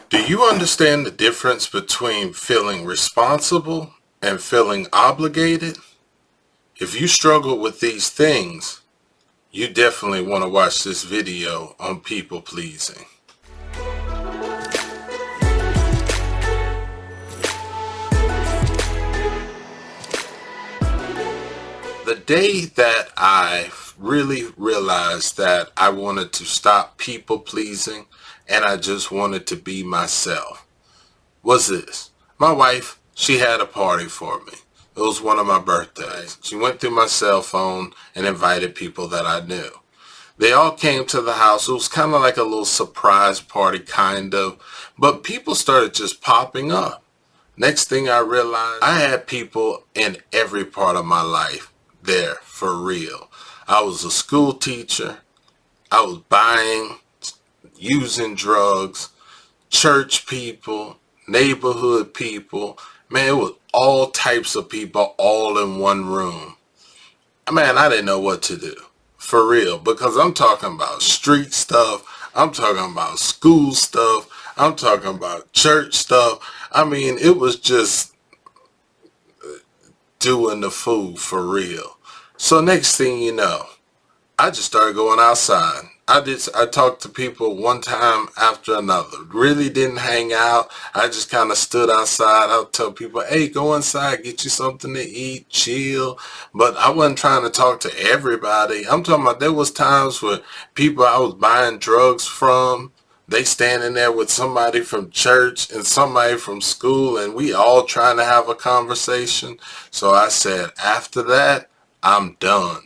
Do you understand the difference between feeling responsible and feeling obligated? If you struggle with these things, you definitely want to watch this video on people pleasing. The day that I really realized that I wanted to stop people pleasing and I just wanted to be myself was this. My wife, she had a party for me. It was one of my birthdays. She went through my cell phone and invited people that I knew. They all came to the house. It was kind of like a little surprise party, kind of. But people started just popping up. Next thing I realized, I had people in every part of my life there for real. I was a school teacher. I was buying, using drugs, church people, neighborhood people. Man, it was all types of people all in one room. Man, I didn't know what to do. For real. Because I'm talking about street stuff. I'm talking about school stuff. I'm talking about church stuff. I mean, it was just doing the fool for real. So next thing you know, I just started going outside. I talked to people one time after another. Really didn't hang out. I just kind of stood outside. I would tell people, hey, go inside, get you something to eat, chill. But I wasn't trying to talk to everybody. I'm talking about there was times where people I was buying drugs from, they standing there with somebody from church and somebody from school, and we all trying to have a conversation. So I said, after that, I'm done.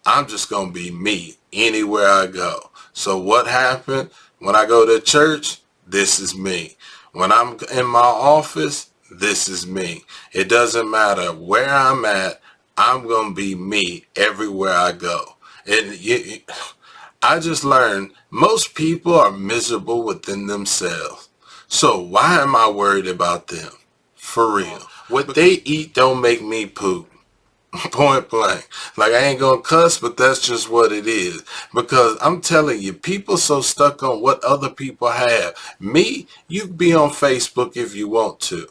I'm just going to be me anywhere I go. So what happened? When I go to church, this is me. When I'm in my office, this is me. It doesn't matter where I'm at. I'm going to be me everywhere I go. And I just learned most people are miserable within themselves. So why am I worried about them? For real. What they eat don't make me poop. Point blank. Like, I ain't gonna cuss, but that's just what it is. Because I'm telling you, people so stuck on what other people have. Me, you can be on Facebook if you want to.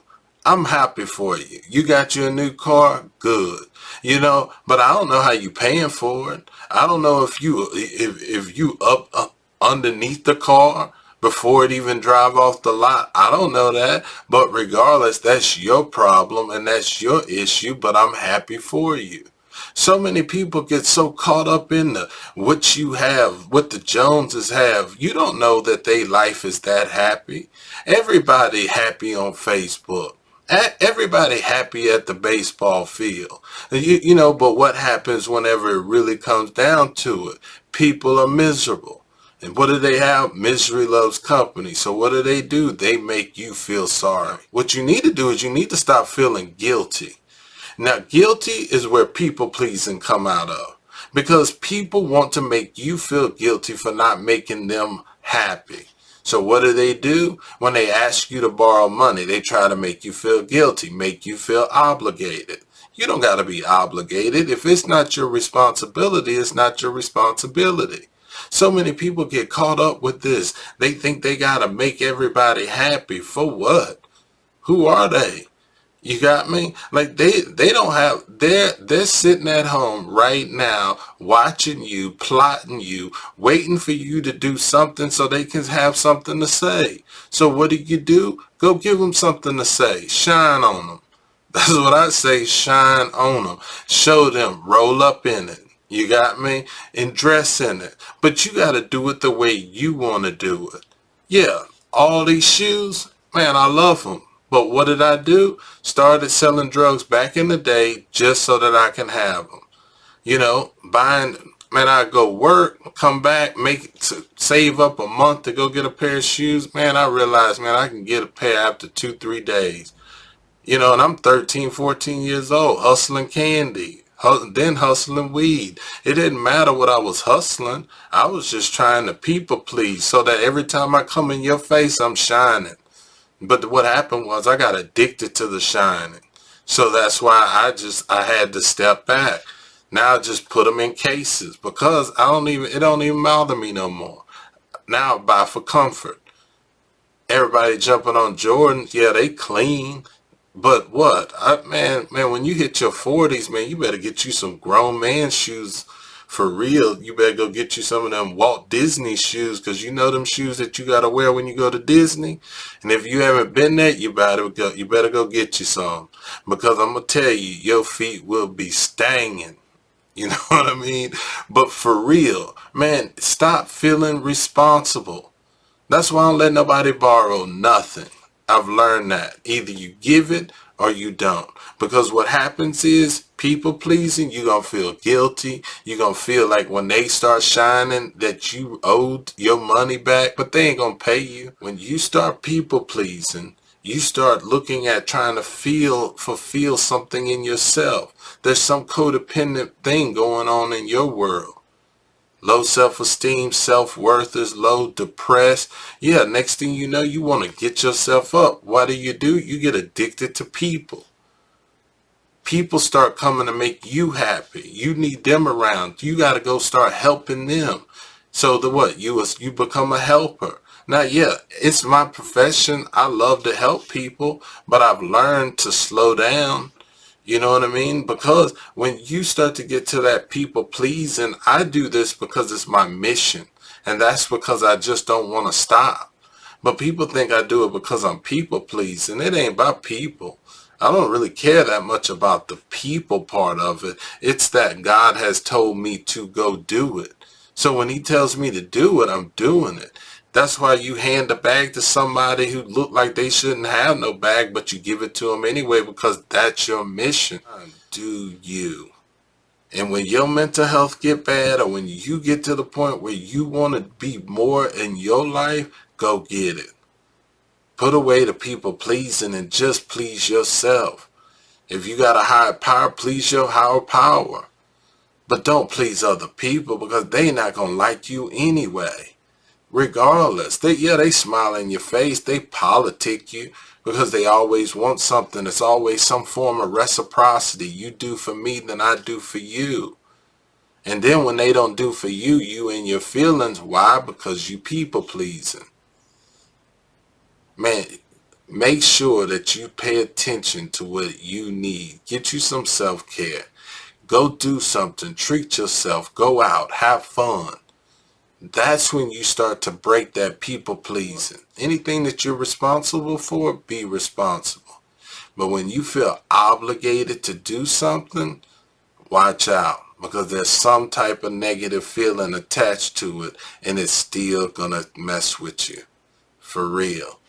I'm happy for you. You got you a new car? Good. You know, but I don't know how you paying for it. I don't know if you up underneath the car before it even drive off the lot. I don't know that. But regardless, that's your problem and that's your issue, but I'm happy for you. So many people get so caught up in what you have, what the Joneses have. You don't know that their life is that happy. Everybody happy on Facebook. Everybody happy at the baseball field. You know, but what happens whenever it really comes down to it? People are miserable. And what do they have? Misery loves company. So what do? They make you feel sorry. What you need to do is you need to stop feeling guilty. Now, guilty is where people pleasing come out of. Because people want to make you feel guilty for not making them happy. So what do? When they ask you to borrow money, they try to make you feel guilty, make you feel obligated. You don't got to be obligated. If it's not your responsibility, it's not your responsibility. So many people get caught up with this. They think they got to make everybody happy. For what? Who are they? You got me? Like they don't have, they're sitting at home right now watching you, plotting you, waiting for you to do something so they can have something to say. So what do? Go give them something to say. Shine on them. That's what I say, shine on them. Show them, roll up in it. You got me? And dress in it. But you got to do it the way you want to do it. Yeah, all these shoes, man, I love them. But what did I do? Started selling drugs back in the day just so that I can have them. You know, buying, man, I go work, come back, save up a month to go get a pair of shoes. Man, I realized, man, I can get a pair after 2-3 days. You know, and I'm 13, 14 years old, hustling candy, then hustling weed. It didn't matter what I was hustling. I was just trying to people please so that every time I come in your face, I'm shining. But what happened was I got addicted to the shining. So that's why I had to step back. Now I just put them in cases because it don't even bother me no more. Now I buy for comfort. Everybody jumping on Jordan, yeah, they clean. But what? Man, when you hit your 40s, man, you better get you some grown man shoes for real. You better go get you some of them Walt Disney shoes, because you know them shoes that you got to wear when you go to Disney. And if you haven't been there, you better go get you some. Because I'm going to tell you, your feet will be stinging. You know what I mean? But for real, man, stop feeling responsible. That's why I don't let nobody borrow nothing. I've learned that. Either you give it or you don't. Because what happens is, people pleasing, you're going to feel guilty. You're going to feel like when they start shining that you owed your money back, but they ain't going to pay you. When you start people pleasing, you start looking at trying to fulfill something in yourself. There's some codependent thing going on in your world. Low self-esteem, self-worth is low, depressed. Yeah, next thing you know, you want to get yourself up. What do? You get addicted to people. People start coming to make you happy. You need them around. You got to go start helping them. So you become a helper. Now, yeah, it's my profession. I love to help people, but I've learned to slow down. You know what I mean? Because when you start to get to that people pleasing, I do this because it's my mission. And that's because I just don't want to stop. But people think I do it because I'm people pleasing. It ain't about people. I don't really care that much about the people part of it. It's that God has told me to go do it. So when he tells me to do it, I'm doing it. That's why you hand a bag to somebody who look like they shouldn't have no bag, but you give it to them anyway because that's your mission. Do you? And when your mental health get bad, or when you get to the point where you want to be more in your life, go get it. Put away the people pleasing and just please yourself. If you got a higher power, please your higher power. But don't please other people, because they not going to like you anyway. Regardless, they smile in your face, they politic you, because they always want something. It's always some form of reciprocity. You do for me, then I do for you. And then when they don't do for you, you in your feelings. Why? Because you people pleasing. Man, make sure that you pay attention to what you need. Get you some self-care. Go do something. Treat yourself. Go out. Have fun. That's when you start to break that people pleasing. Anything that you're responsible for, be responsible. But when you feel obligated to do something, watch out, because there's some type of negative feeling attached to it, and it's still gonna mess with you. For real.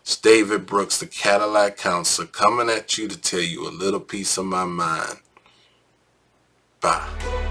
It's David Brooks, the Cadillac Counselor, coming at you to tell you a little piece of my mind. Bye.